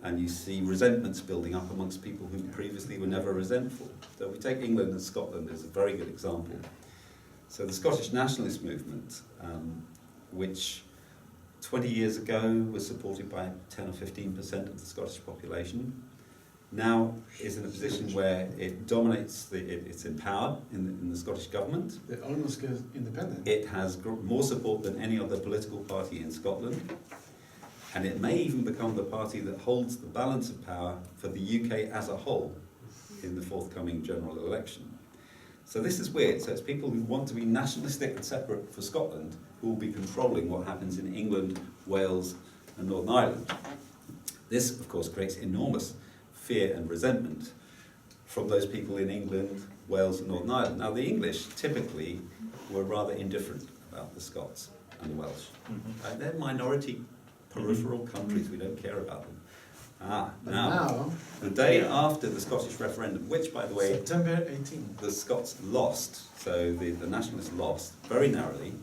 And you see resentments building up amongst people who previously were never resentful. So we take England and Scotland as a very good example. So the Scottish nationalist movement, which 20 years ago was supported by 10 or 15% of the Scottish population, now is in a position where it dominates, it's in power in the Scottish government. They almost get independent. It has more support than any other political party in Scotland. And it may even become the party that holds the balance of power for the UK as a whole in the forthcoming general election. So this is weird. So it's people who want to be nationalistic and separate for Scotland who will be controlling what happens in England, Wales and Northern Ireland. This, of course, creates enormous fear and resentment from those people in England, Wales and Northern Ireland. Now, the English typically were rather indifferent about the Scots and the Welsh. They're minority peripheral countries, we don't care about them. Now, the day after the Scottish referendum, which, by the way, September 18th, the Scots lost, so the nationalists lost very narrowly.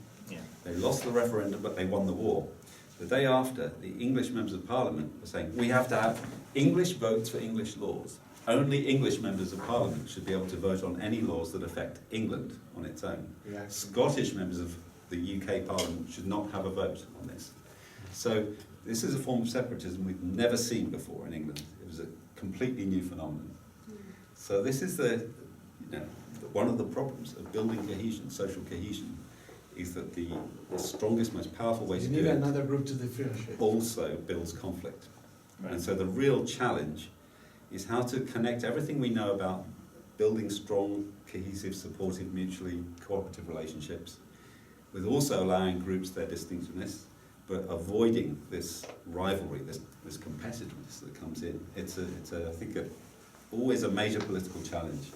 They lost the referendum, but they won the war. The day after, the English members of Parliament were saying, we have to have English votes for English laws. Only English members of Parliament should be able to vote on any laws that affect England on its own. Scottish members of the UK Parliament should not have a vote on this. So this is a form of separatism we've never seen before in England. It was a completely new phenomenon. So this is one of the problems of building cohesion, social cohesion, is that the strongest, most powerful way to do it another group to differentiate. Also builds conflict. Right. And so the real challenge is how to connect everything we know about building strong, cohesive, supportive, mutually cooperative relationships with also allowing groups their distinctiveness, but avoiding this rivalry, this competitiveness that comes in. It's I think, always a major political challenge.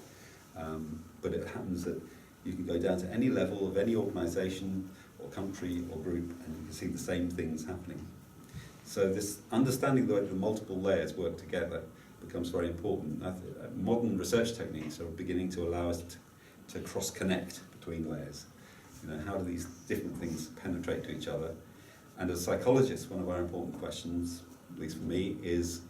But it happens that you can go down to any level of any organisation or country or group and you can see the same things happening. So this understanding the way the multiple layers work together becomes very important. Modern research techniques are beginning to allow us to cross-connect between layers. How do these different things penetrate to each other? And as psychologists, one of our important questions, at least for me, is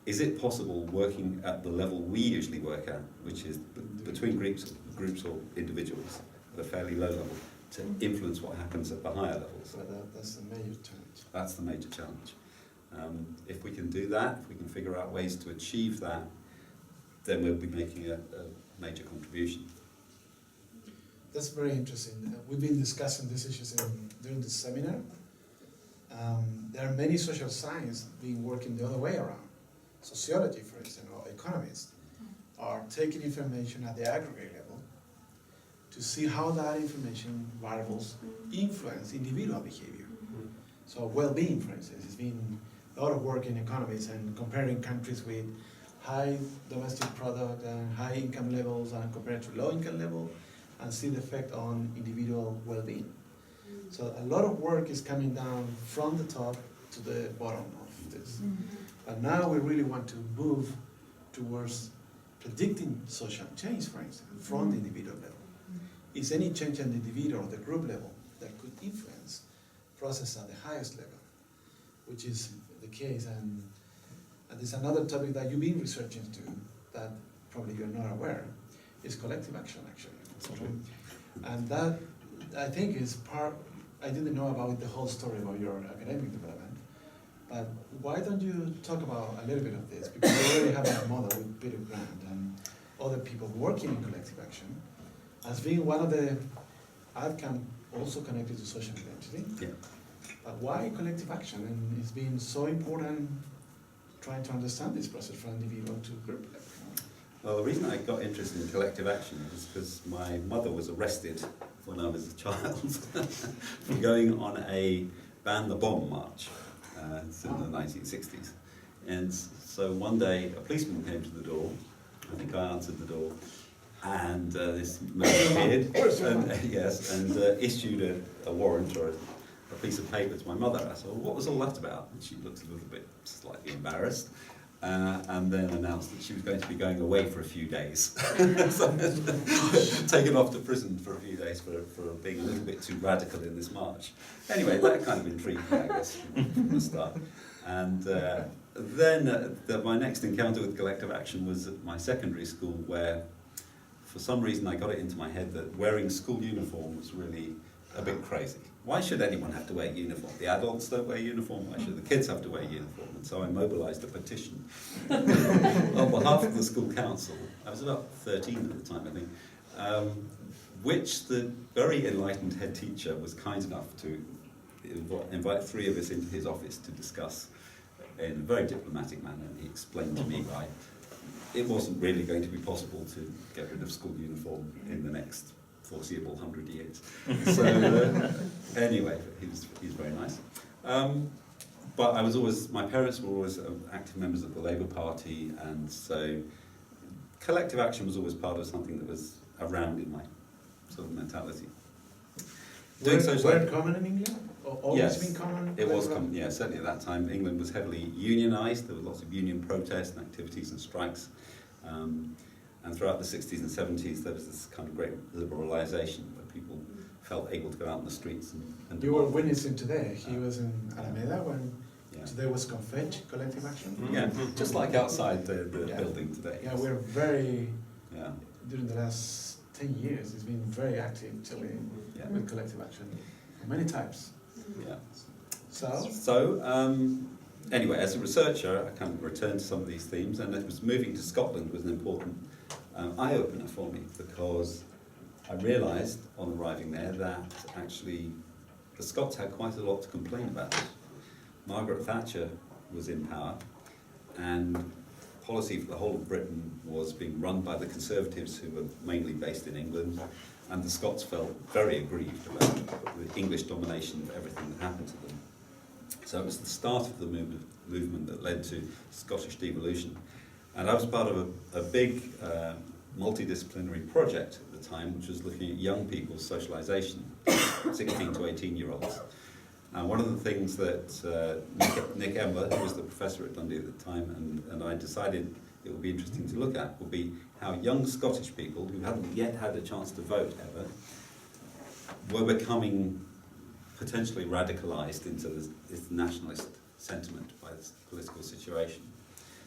it possible working at the level we usually work at, which is between groups or individuals at a fairly low level, to influence what happens at the higher levels? That's the major challenge. That's the major challenge. If we can do that, if we can figure out ways to achieve that, then we'll be making a major contribution. That's very interesting. We've been discussing these issues during the seminar, There are many social sciences being working the other way around. Sociology, for instance, or economists are taking information at the aggregate level to see how that information variables influence individual behavior. So well-being, for instance, has been a lot of work in economics and comparing countries with high domestic product and high income levels and compared to low income level and see the effect on individual well-being. So a lot of work is coming down from the top to the bottom of this. But now we really want to move towards predicting social change, for instance, from the individual level. Is any change at the individual or the group level that could influence process at the highest level, which is the case. And there's another topic that you've been researching to that probably you're not aware, is collective action, actually. And that, I think, is part, I didn't know about the whole story about your academic development, but why don't you talk about a little bit of this? Because we already have a model with Peter Grant and other people working in collective action as being one of the outcomes also connected to social identity. Yeah. But why collective action? And it's been so important trying to understand this process from individual to group level. Well, the reason I got interested in collective action was because my mother was arrested when I was a child for going on a Ban the Bomb march in the 1960s. And so one day a policeman came to the door, I think I answered the door, and this man appeared and issued a warrant or a piece of paper to my mother. I said, well, what was all that about? And she looked a little bit slightly embarrassed. And then announced that she was going to be going away for a few days. Taken off to prison for a few days for being a little bit too radical in this march. Anyway, that kind of intrigued me, I guess, from the start. And then my next encounter with collective action was at my secondary school, where for some reason I got it into my head that wearing school uniform was really a bit crazy. Why should anyone have to wear uniform? The adults don't wear uniform, why should the kids have to wear uniform? And so I mobilised a petition on behalf of the school council. I was about 13 at the time, I think, which the very enlightened head teacher was kind enough to invite three of us into his office to discuss in a very diplomatic manner. And he explained to me why it wasn't really going to be possible to get rid of school uniform in the next foreseeable 100 years. So anyway, he's very nice. But I was always, my parents were always active members of the Labour Party, and so collective action was always part of something that was around in my sort of mentality. Were it common in England? Or always Yes, been common? it was common, yeah, certainly at that time. England was heavily unionised, there were lots of union protests and activities and strikes. And throughout the 60s and 70s, there was this kind of great liberalisation where people felt able to go out in the streets and You were witnessing today. He was in Alameda when today was Confetch, collective action. Yeah, just like outside the building today. Yeah, we're very, during the last 10 years, it's been very active Chile with collective action, many types. Yeah. So anyway, as a researcher, I kind of returned to some of these themes, and it was moving to Scotland was an important eye-opener for me, because I realised on arriving there that actually the Scots had quite a lot to complain about. Margaret Thatcher was in power, and policy for the whole of Britain was being run by the Conservatives, who were mainly based in England, and the Scots felt very aggrieved about the English domination of everything that happened to them. So it was the start of the movement that led to Scottish devolution. And I was part of a big multidisciplinary project at the time, which was looking at young people's socialisation, 16 to 18-year-olds. And one of the things that Nick Emler, who was the professor at Dundee at the time, and I decided it would be interesting to look at, would be how young Scottish people, who hadn't yet had a chance to vote ever, were becoming potentially radicalised into this nationalist sentiment by this political situation.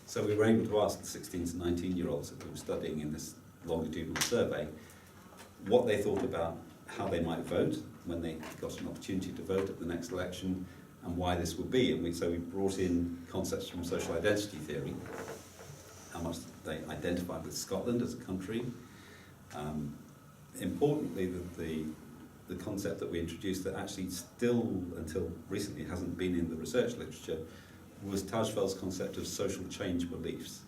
So we were able to ask the 16 to 19-year-olds that we were studying in this longitudinal survey what they thought about how they might vote when they got an opportunity to vote at the next election, and why this would be. And so we brought in concepts from social identity theory, how much they identified with Scotland as a country. Importantly, that the the concept that we introduced that actually still, until recently, hasn't been in the research literature, was Tajfeld's concept of social change beliefs,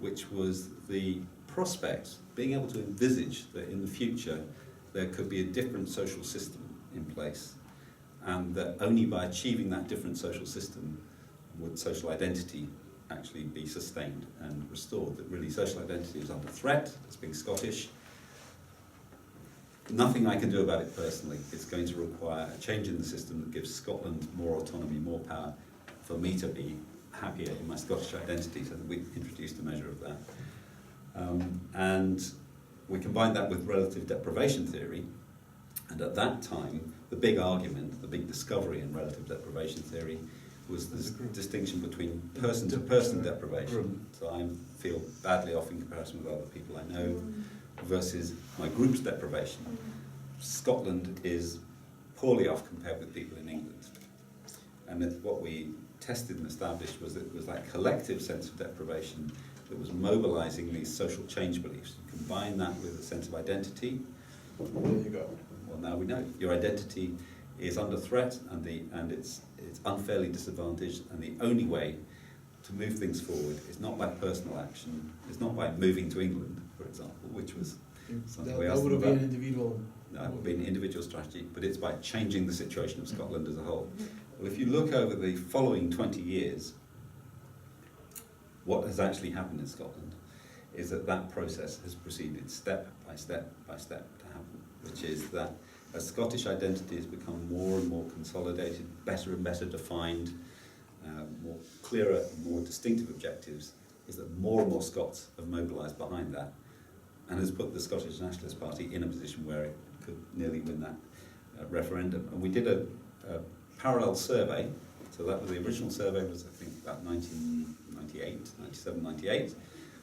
which was the prospect, being able to envisage that in the future there could be a different social system in place, and that only by achieving that different social system would social identity actually be sustained and restored. That really social identity is under threat, as being Scottish. Nothing I can do about it personally. It's going to require a change in the system that gives Scotland more autonomy, more power, for me to be happier in my Scottish identity. So we introduced a measure of that. And we combined that with relative deprivation theory. And at that time, the big argument, the big discovery in relative deprivation theory was this distinction between person-to-person deprivation. So I feel badly off in comparison with other people I know, versus my group's deprivation. Scotland is poorly off compared with people in England. And that what we tested and established was that it was that collective sense of deprivation that was mobilising these social change beliefs. You combine that with a sense of identity. There you go. Well, now we know your identity is under threat, and it's unfairly disadvantaged, and the only way to move things forward is not by personal action. It's not by moving to England, for example, which was something we asked that would have them been about. an individual. No, it would be an individual strategy, but it's by changing the situation of Scotland as a whole. Well, if you look over the following 20 years, what has actually happened in Scotland is that that process has proceeded step by step by step to happen, which is that as Scottish identity has become more and more consolidated, better and better defined, more clearer and more distinctive objectives, is that more and more Scots have mobilised behind that and has put the Scottish Nationalist Party in a position where it could nearly win that referendum. And we did a parallel survey. So that was the original survey was, I think, about 1998, 97, 98.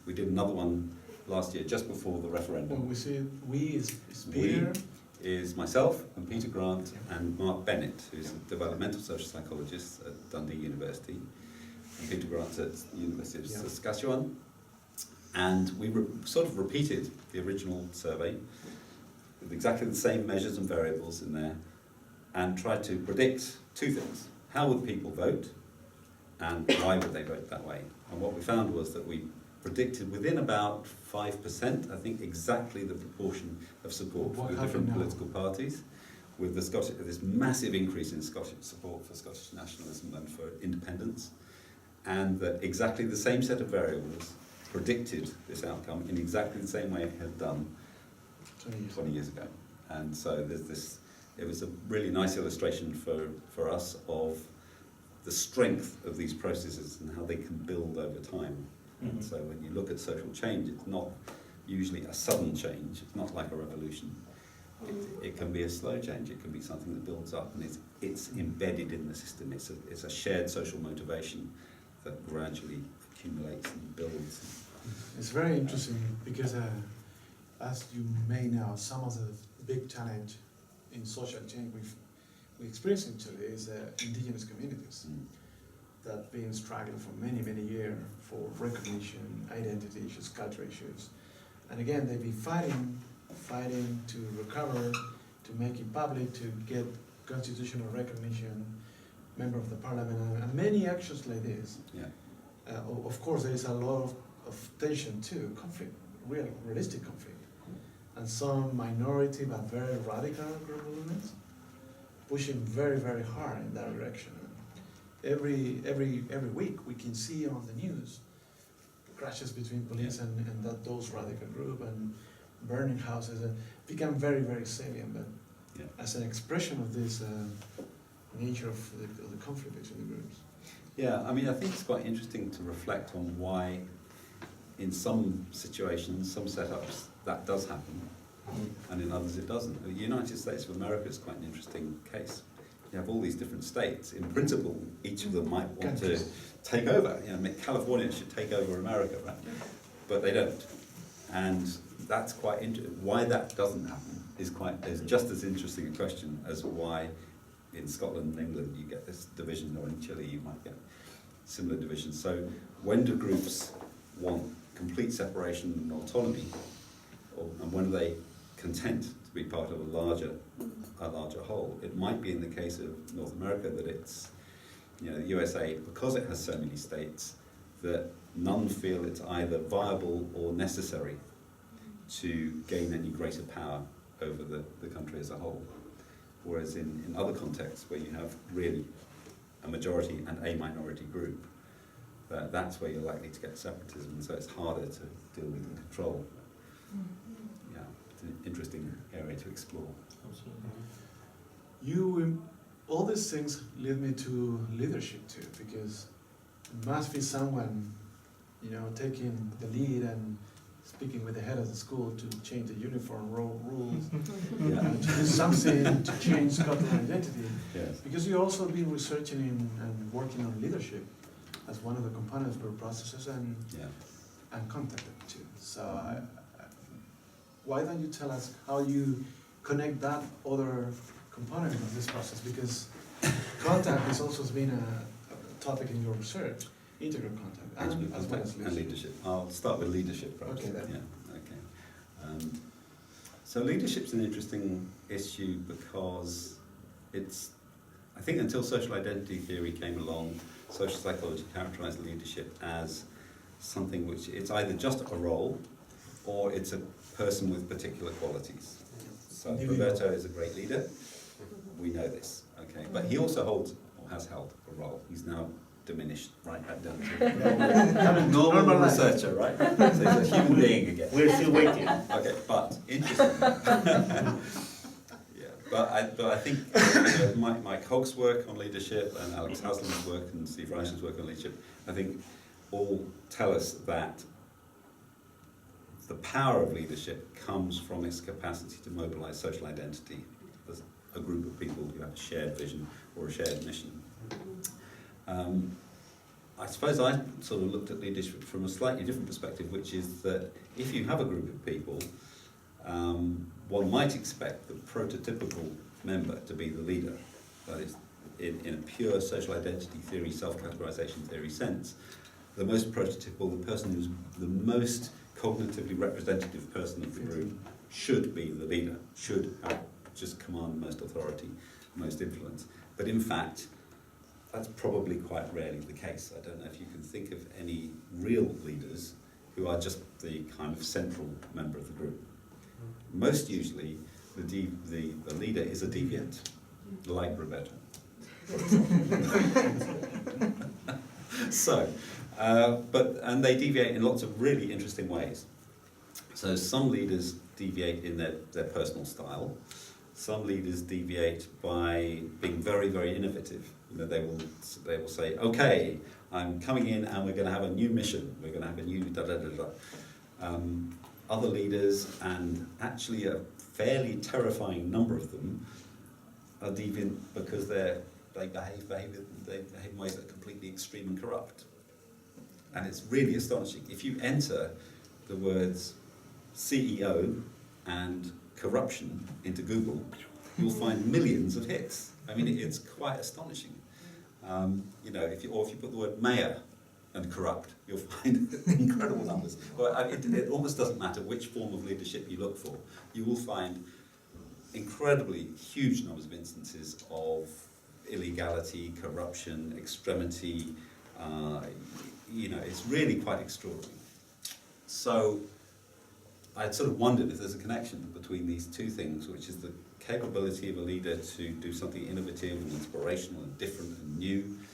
We did another one last year, just before the referendum. Well, we see we is Peter. Is myself and Peter Grant and Mark Bennett, who's a developmental social psychologist at Dundee University, and Peter Grant at the University of Saskatchewan. And we sort of repeated the original survey with exactly the same measures and variables in there, and tried to predict two things. How would people vote, and why would they vote that way? And what we found was that we predicted within about 5%, I think, exactly the proportion of support for the different political parties, with the this massive increase in Scottish support for Scottish nationalism and for independence, and that exactly the same set of variables predicted this outcome in exactly the same way it had done 20 years ago. And so there's this, it was a really nice illustration for us of the strength of these processes and how they can build over time. And so when you look at social change, it's not usually a sudden change. It's not like a revolution. It can be a slow change. It can be something that builds up, and it's embedded in the system. It's a shared social motivation that gradually accumulates and builds. It's very interesting because, as you may know, some of the big challenge in social change we experience in Chile is indigenous communities that have been struggling for many, many years for recognition, identity issues, culture issues. And again, they've been fighting to recover, to make it public, to get constitutional recognition, member of the parliament, and many actions like this. Yeah. Of course, there is a lot of tension too, conflict, realistic conflict. And some minority but very radical group movements pushing very, very hard in that direction. Every week we can see on the news crashes between police and those radical group, and burning houses, and become very, very salient. But as an expression of this nature of the conflict between the groups. Yeah, I mean, I think it's quite interesting to reflect on why in some situations, some setups, that does happen, and in others it doesn't. The United States of America is quite an interesting case. You have all these different states. In principle, each of them might want to take over. You know, California should take over America, right? But they don't. And that's quite interesting. Why that doesn't happen is just as interesting a question as why in Scotland and England you get this division, or in Chile you might get similar divisions. So when do groups want complete separation and autonomy, and when are they content to be part of a larger whole. It might be in the case of North America that it's, the USA, because it has so many states, that none feel it's either viable or necessary to gain any greater power over the country as a whole. Whereas in other contexts where you have really a majority and a minority group, that's where you're likely to get separatism, so it's harder to deal with and control. Yeah, it's an interesting area to explore. Absolutely. All these things lead me to leadership too, because it must be someone, taking the lead and speaking with the head of the school to change the uniform rules, to do something to change cultural identity. Yes. Because you also been researching and working on leadership as one of the components for processes and content too. So why don't you tell us how you connect that other component of this process? Because contact has also been a topic in your research, integral contact, as well as leadership. I'll start with leadership first. Okay, then. Yeah, okay. So leadership's an interesting issue because I think until social identity theory came along, social psychology characterized leadership as something which it's either just a role or it's a person with particular qualities. So Roberto is a great leader. We know this, okay? But he also holds, or has held, a role. He's now diminished right back down to normal researcher, right? So he's a human being again. We're still waiting. Okay, but interesting. But I think Mike Hogg's work on leadership and Alex Haslam's work and Steve Reichen's work on leadership, I think all tell us that the power of leadership comes from its capacity to mobilize social identity as a group of people who have a shared vision or a shared mission. I suppose I sort of looked at leadership from a slightly different perspective, which is that if you have a group of people, one might expect the prototypical member to be the leader. That is, in a pure social identity theory, self-categorization theory sense, the most prototypical, the person who's the most cognitively representative person of the group should be the leader, should just command most authority, most influence. But in fact, that's probably quite rarely the case. I don't know if you can think of any real leaders who are just the kind of central member of the group. Most usually, the leader is a deviant, like Roberto. And they deviate in lots of really interesting ways. So some leaders deviate in their personal style. Some leaders deviate by being very, very innovative. They will say, okay, I'm coming in and we're going to have a new mission. We're going to have a new da-da-da-da. Other leaders, and actually a fairly terrifying number of them, are deviant because they behave in ways that are completely extreme and corrupt. And it's really astonishing. If you enter the words CEO and corruption into Google, you'll find millions of hits. I mean, it's quite astonishing. If you put the word mayor and corrupt, you'll find incredible numbers. Well, it almost doesn't matter which form of leadership you look for. You will find incredibly huge numbers of instances of illegality, corruption, extremity. It's really quite extraordinary. So I sort of wondered if there's a connection between these two things, which is the capability of a leader to do something innovative and inspirational and different and new,